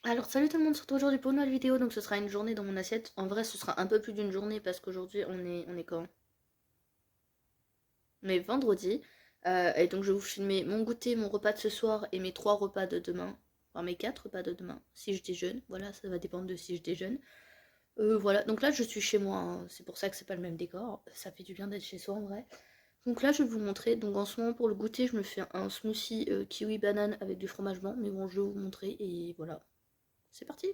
Alors salut tout le monde, surtout aujourd'hui pour une nouvelle vidéo, donc ce sera une journée dans mon assiette. En vrai ce sera un peu plus d'une journée parce qu'aujourd'hui on est quand? Mais vendredi. Et donc je vais vous filmer mon goûter, mon repas de ce soir et mes 3 repas de demain. Enfin mes 4 repas de demain, si je déjeune. Voilà, ça va dépendre de si je déjeune. Voilà, donc là je suis chez moi, hein. C'est pour ça que c'est pas le même décor. Ça fait du bien d'être chez soi en vrai. Donc là je vais vous montrer, donc en ce moment pour le goûter je me fais un smoothie kiwi banane avec du fromage blanc. Mais bon je vais vous montrer et voilà, c'est parti.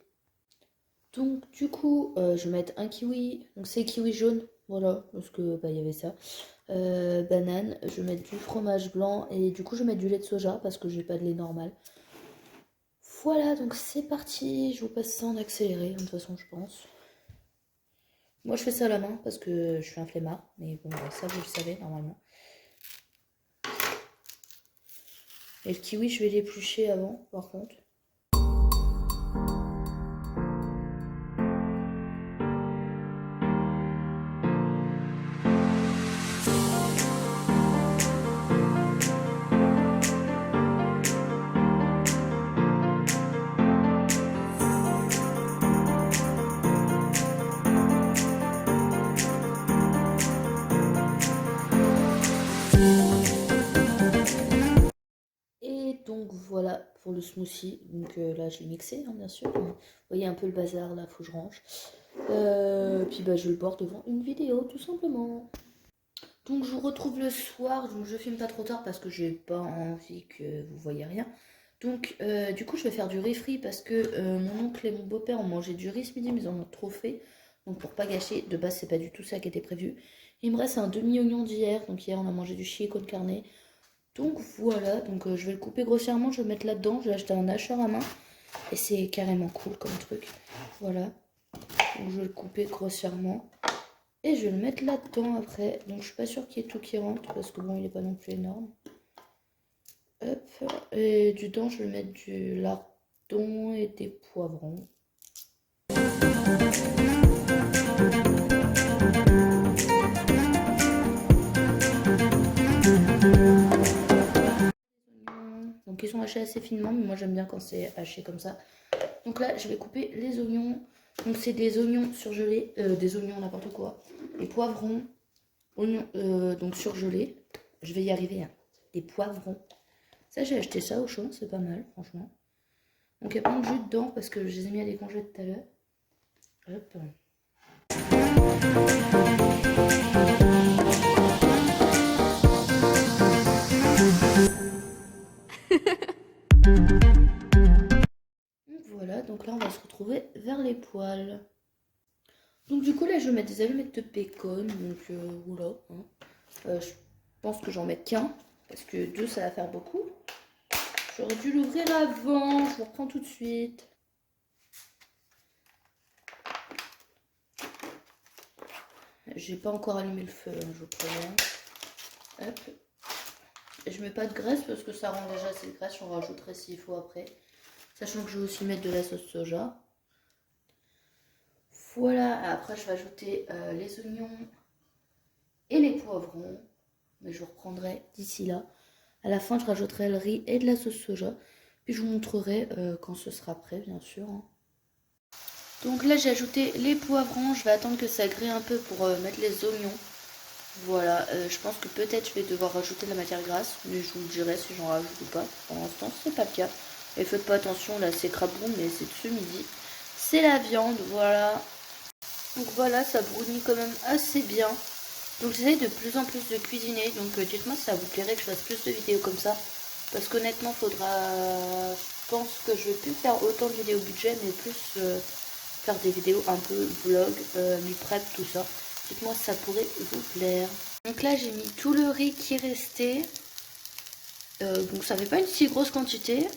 Donc du coup, je vais mettre un kiwi, donc c'est kiwi jaune, voilà, parce que bah il y avait ça. Banane, je vais mettre du fromage blanc et du coup je vais mettre du lait de soja parce que j'ai pas de lait normal. Voilà, donc c'est parti, je vous passe ça en accéléré, de toute façon je pense. Moi je fais ça à la main parce que je suis un flemmard, mais bon ça vous le savez normalement. Et le kiwi je vais l'éplucher avant par contre. Et donc voilà pour le smoothie. Donc là je l'ai mixé hein, bien sûr. Vous voyez un peu le bazar là, faut que je range. Puis bah je le porte devant une vidéo tout simplement. Donc je vous retrouve le soir, donc je filme pas trop tard parce que j'ai pas envie que vous voyez rien. Donc du coup je vais faire du riz frit parce que mon oncle et mon beau-père ont mangé du riz ce midi mais ils en ont trop fait. Donc pour pas gâcher, de base c'est pas du tout ça qui était prévu. Il me reste un demi-oignon d'hier, donc hier on a mangé du chili con carne. Donc voilà, donc je vais le couper grossièrement, je vais le mettre là-dedans, je vais acheter un hacheur à main et c'est carrément cool comme truc. Voilà, donc je vais le couper grossièrement. Et je vais le mettre là-dedans après. Donc je suis pas sûre qu'il y ait tout qui rentre parce que bon il est pas non plus énorme. Hop. Et dedans je vais mettre du lardon et des poivrons. Donc ils sont hachés assez finement, mais moi j'aime bien quand c'est haché comme ça. Donc là je vais couper les oignons. Donc c'est des oignons surgelés, des oignons n'importe quoi. Des poivrons, oignons donc surgelés. Je vais y arriver, hein. Des poivrons. Ça j'ai acheté ça au champ, c'est pas mal franchement. Donc il y a plein de jus dedans parce que je les ai mis à décongeler tout à l'heure. Hop. Voilà, donc là on va se retrouver vers les poêles. Donc du coup là je vais mettre des allumettes de bacon, donc oula, hein. Je pense que j'en mets qu'un, parce que deux ça va faire beaucoup. J'aurais dû l'ouvrir avant, je le reprends tout de suite. J'ai pas encore allumé le feu, hein, je vous préviens. Hop. Et je mets pas de graisse parce que ça rend déjà assez de graisse, j'en rajouterai s'il faut après. Sachant que je vais aussi mettre de la sauce soja. Voilà, après je vais ajouter les oignons et les poivrons. Mais je vous reprendrai d'ici là. À la fin, je rajouterai le riz et de la sauce soja. Puis je vous montrerai quand ce sera prêt, bien sûr, hein. Donc là, j'ai ajouté les poivrons. Je vais attendre que ça grille un peu pour mettre les oignons. Voilà, je pense que peut-être je vais devoir rajouter de la matière grasse. Mais je vous le dirai si j'en rajoute ou pas. Pour l'instant, c'est pas le cas. Et faites pas attention, là c'est crabe-bon, mais c'est de ce midi. C'est la viande, voilà. Donc voilà, ça brunit quand même assez bien. Donc j'essaie de plus en plus de cuisiner, donc dites-moi si ça vous plairait que je fasse plus de vidéos comme ça. Parce qu'honnêtement, faudra... Je pense que je vais plus faire autant de vidéos budget, mais plus faire des vidéos un peu vlog, meal prep, tout ça. Dites-moi si ça pourrait vous plaire. Donc là, j'ai mis tout le riz qui restait. Donc ça fait pas une si grosse quantité.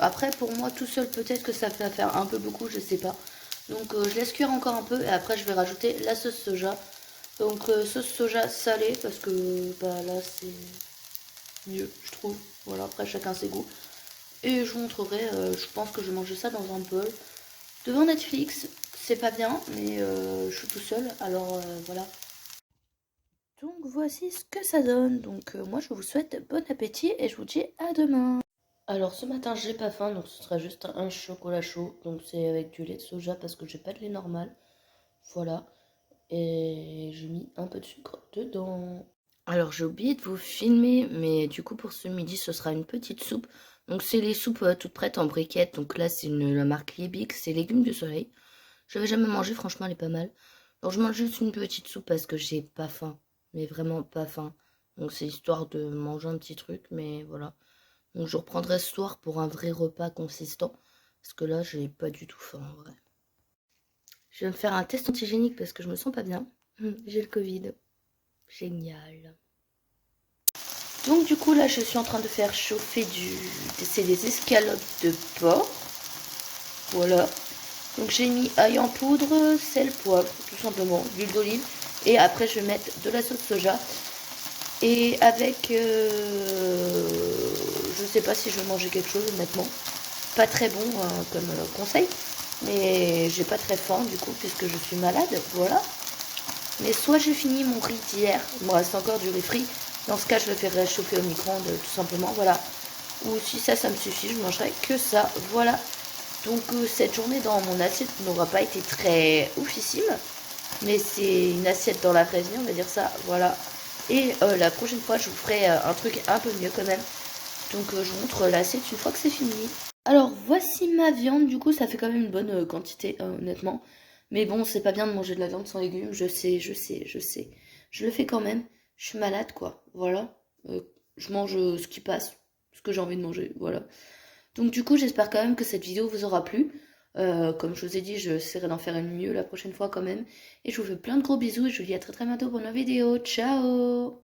Après, pour moi, tout seul, peut-être que ça va faire un peu beaucoup, je sais pas. Donc je laisse cuire encore un peu et après, je vais rajouter la sauce soja. Donc sauce soja salée parce que bah là c'est mieux je trouve. Voilà, après chacun ses goûts. Et je vous montrerai, je pense que je vais manger ça dans un bol. Devant Netflix, c'est pas bien, mais je suis tout seul, alors voilà. Donc voici ce que ça donne. Donc moi je vous souhaite bon appétit et je vous dis à demain. Alors ce matin j'ai pas faim donc ce sera juste un chocolat chaud. Donc c'est avec du lait de soja parce que j'ai pas de lait normal. Voilà. Et j'ai mis un peu de sucre dedans. Alors j'ai oublié de vous filmer mais du coup pour ce midi ce sera une petite soupe. Donc c'est les soupes toutes prêtes en briquette. Donc là c'est la marque Liebig, c'est légumes du soleil. J'avais jamais mangé, franchement elle est pas mal. Donc je mange juste une petite soupe parce que j'ai pas faim. Mais vraiment pas faim. Donc c'est histoire de manger un petit truc mais voilà. Donc je reprendrai ce soir pour un vrai repas consistant. Parce que là, j'ai pas du tout faim en vrai. Je vais me faire un test antigénique parce que je me sens pas bien. J'ai le Covid. Génial. Donc du coup là, je suis en train de faire chauffer c'est des escalopes de porc. Voilà. Donc j'ai mis ail en poudre, sel, poivre, tout simplement, l'huile d'olive. Et après, je vais mettre de la sauce soja. Et avec, je sais pas si je vais manger quelque chose honnêtement. Pas très bon comme conseil, mais j'ai pas très faim du coup puisque je suis malade, voilà. Mais soit j'ai fini mon riz d'hier, il me reste encore du riz frit, dans ce cas je le fais réchauffer au micro-ondes tout simplement, voilà. Ou si ça me suffit, je mangerai que ça, voilà. Donc cette journée dans mon assiette n'aura pas été très oufissime, mais c'est une assiette dans la vraie vie, on va dire ça, voilà. Et la prochaine fois je vous ferai un truc un peu mieux quand même. Donc je vous montre l'assiette une fois que c'est fini. Alors voici ma viande, du coup ça fait quand même une bonne quantité honnêtement. Mais bon, c'est pas bien de manger de la viande sans légumes, je sais, je sais, je sais. Je le fais quand même, je suis malade quoi, voilà. Je mange ce qui passe, ce que j'ai envie de manger, voilà. Donc du coup j'espère quand même que cette vidéo vous aura plu. Comme je vous ai dit, j'essaierai d'en faire une mieux la prochaine fois quand même. Et je vous fais plein de gros bisous et je vous dis à très très bientôt pour une nouvelle vidéo. Ciao!